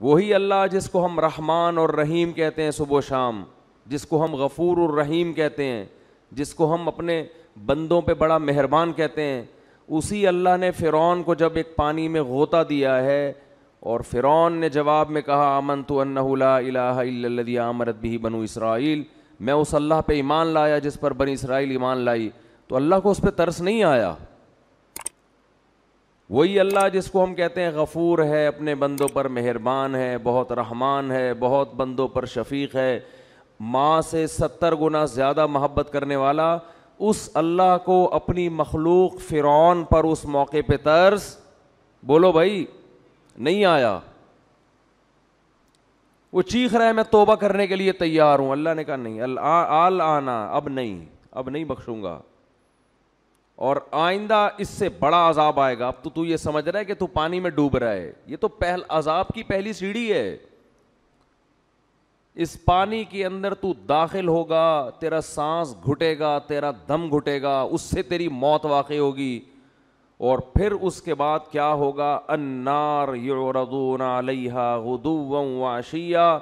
وہی اللہ جس کو ہم رحمان اور رحیم کہتے ہیں صبح و شام، جس کو ہم غفور الرحیم کہتے ہیں، جس کو ہم اپنے بندوں پہ بڑا مہربان کہتے ہیں، اسی اللہ نے فرعون کو جب ایک پانی میں غوطہ دیا ہے اور فرعون نے جواب میں کہا آمنت انہ لا الہ الا الذی آمنت بہ بنو اسرائیل، میں اس اللہ پہ ایمان لایا جس پر بنی اسرائیل ایمان لائی، تو اللہ کو اس پہ ترس نہیں آیا؟ وہی اللہ جس کو ہم کہتے ہیں غفور ہے، اپنے بندوں پر مہربان ہے، بہت رحمان ہے، بہت بندوں پر شفیق ہے، ماں سے 70 گنا زیادہ محبت کرنے والا، اس اللہ کو اپنی مخلوق فرعون پر اس موقع پہ ترس، بولو بھائی، نہیں آیا؟ وہ چیخ رہا ہے میں توبہ کرنے کے لیے تیار ہوں، اللہ نے کہا نہیں، آنا، اب نہیں بخشوں گا، اور آئندہ اس سے بڑا عذاب آئے گا۔ اب تو یہ سمجھ رہا ہے کہ تو پانی میں ڈوب رہا ہے، یہ تو عذاب کی پہلی سیڑھی ہے۔ اس پانی کے اندر تو داخل ہوگا، تیرا سانس گھٹے گا، تیرا دم گھٹے گا، اس سے تیری موت واقع ہوگی، اور پھر اس کے بعد کیا ہوگا؟ النار یعرضون علیہا غدوا وعشیا،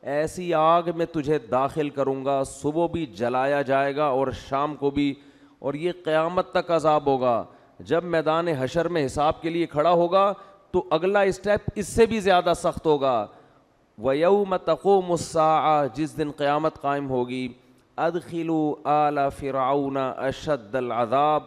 ایسی آگ میں تجھے داخل کروں گا، صبح بھی جلایا جائے گا اور شام کو بھی، اور یہ قیامت تک عذاب ہوگا۔ جب میدان حشر میں حساب کے لیے کھڑا ہوگا تو اگلا اسٹیپ اس سے بھی زیادہ سخت ہوگا۔ وَيَوْمَ تَقُومُ السَّاعَةُ، جس دن قیامت قائم ہوگی، أَدْخِلُوا آلَ فِرْعَوْنَ أَشَدَّ الْعَذَابِ،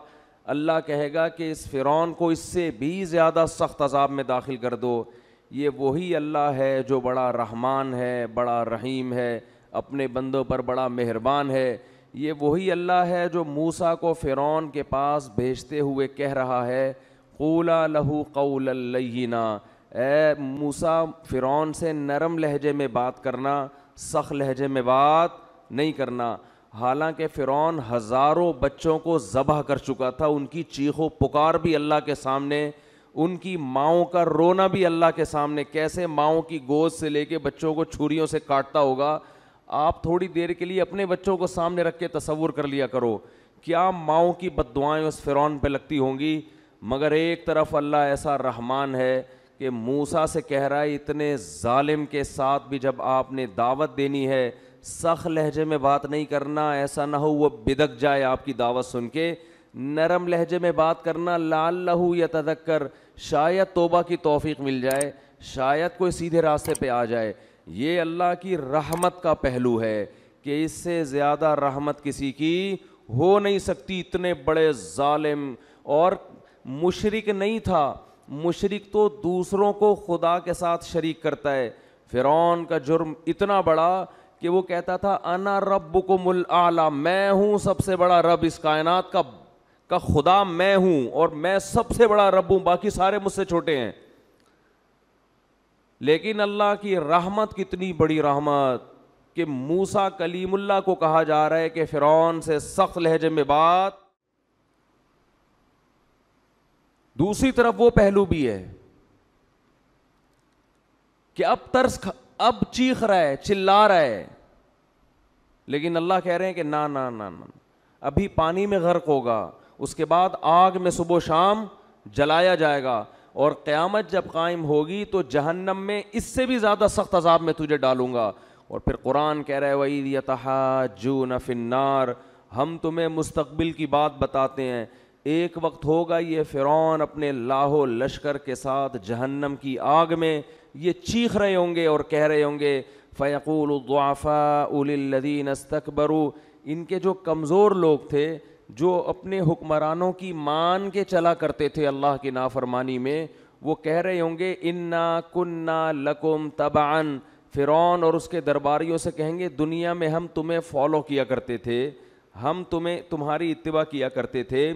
اللہ کہے گا کہ اس فرعون کو اس سے بھی زیادہ سخت عذاب میں داخل کر دو۔ یہ وہی اللہ ہے جو بڑا رحمان ہے، بڑا رحیم ہے، اپنے بندوں پر بڑا مہربان ہے۔ یہ وہی اللہ ہے جو موسیٰ کو فرعون کے پاس بھیجتے ہوئے کہہ رہا ہے قولا لہ قولا لینا، اے موسیٰ فرعون سے نرم لہجے میں بات کرنا، سخت لہجے میں بات نہیں کرنا۔ حالانکہ فرعون ہزاروں بچوں کو ذبح کر چکا تھا، ان کی چیخ و پکار بھی اللہ کے سامنے، ان کی ماؤں کا رونا بھی اللہ کے سامنے، کیسے ماؤں کی گود سے لے کے بچوں کو چھریوں سے کاٹتا ہوگا۔ آپ تھوڑی دیر کے لیے اپنے بچوں کو سامنے رکھ کے تصور کر لیا کرو، کیا ماؤں کی بد دعائیں اس فرعون پہ لگتی ہوں گی۔ مگر ایک طرف اللہ ایسا رحمان ہے کہ موسیٰ سے کہہ رہا ہے اتنے ظالم کے ساتھ بھی جب آپ نے دعوت دینی ہے، سخت لہجے میں بات نہیں کرنا، ایسا نہ ہو وہ بدک جائے آپ کی دعوت سن کے، نرم لہجے میں بات کرنا، لعلہ یتذکر، شاید توبہ کی توفیق مل جائے، شاید کوئی سیدھے راستے پہ آ جائے۔ یہ اللہ کی رحمت کا پہلو ہے کہ اس سے زیادہ رحمت کسی کی ہو نہیں سکتی۔ اتنے بڑے ظالم، اور مشرک نہیں تھا، مشرک تو دوسروں کو خدا کے ساتھ شریک کرتا ہے۔ فرعون کا جرم اتنا بڑا کہ وہ کہتا تھا انا ربکم الاعلی، میں ہوں سب سے بڑا رب، اس کائنات کا خدا میں ہوں، اور میں سب سے بڑا رب ہوں، باقی سارے مجھ سے چھوٹے ہیں۔ لیکن اللہ کی رحمت کتنی بڑی رحمت کہ موسیٰ کلیم اللہ کو کہا جا رہا ہے کہ فرعون سے سخت لہجے میں بات۔ دوسری طرف وہ پہلو بھی ہے کہ اب چیخ رہا ہے، چلا رہا ہے، لیکن اللہ کہہ رہے ہیں کہ نا نا نا نا، ابھی پانی میں غرق ہوگا، اس کے بعد آگ میں صبح و شام جلایا جائے گا، اور قیامت جب قائم ہوگی تو جہنم میں اس سے بھی زیادہ سخت عذاب میں تجھے ڈالوں گا۔ اور پھر قرآن کہہ رہا ہے وَإِذْ يَتَحَاجُّونَ فِي النَّارِ، ہم تمہیں مستقبل کی بات بتاتے ہیں، ایک وقت ہوگا یہ فرعون اپنے لاہو لشکر کے ساتھ جہنم کی آگ میں یہ چیخ رہے ہوں گے اور کہہ رہے ہوں گے فَيَقُولُ الضُّعَفَاءُ لِلَّذِينَ اسْتَكْبَرُوا، ان کے جو کمزور لوگ تھے، جو اپنے حکمرانوں کی مان کے چلا کرتے تھے اللہ کی نافرمانی میں، وہ کہہ رہے ہوں گے اِنَّا كُنَّا لَكُمْ تَبَعًا، فرعون اور اس کے درباریوں سے کہیں گے دنیا میں ہم تمہیں فالو کیا کرتے تھے، ہم تمہاری اتباع کیا کرتے تھے،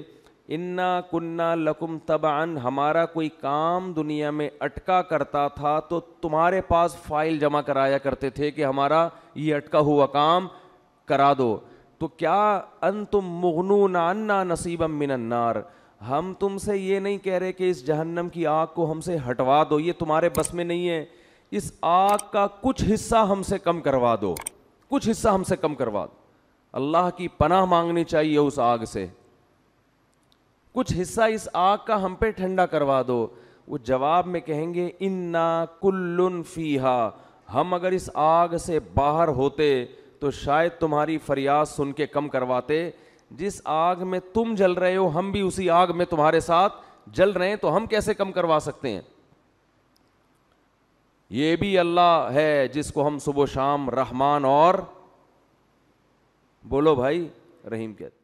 اِنَّا كُنَّا لَكُمْ تَبَعًا، ہمارا کوئی کام دنیا میں اٹکا کرتا تھا تو تمہارے پاس فائل جمع کرایا کرتے تھے کہ ہمارا یہ اٹکا ہوا کام کرا دو۔ تو کیا انتم مغنون عنا نصیبا من النار، ہم تم سے یہ نہیں کہہ رہے کہ اس جہنم کی آگ کو ہم سے ہٹوا دو، یہ تمہارے بس میں نہیں ہے، اس آگ کا کچھ حصہ ہم سے کم کروا دو، کچھ حصہ ہم سے کم کروا دو۔ اللہ کی پناہ مانگنی چاہیے اس آگ سے، کچھ حصہ اس آگ کا ہم پہ ٹھنڈا کروا دو۔ وہ جواب میں کہیں گے انا کلن فیہا، ہم اگر اس آگ سے باہر ہوتے تو شاید تمہاری فریاد سن کے کم کرواتے، جس آگ میں تم جل رہے ہو ہم بھی اسی آگ میں تمہارے ساتھ جل رہے ہیں، تو ہم کیسے کم کروا سکتے ہیں؟ یہ بھی اللہ ہے جس کو ہم صبح و شام رحمان اور بولو بھائی رحیم کہتے ہیں۔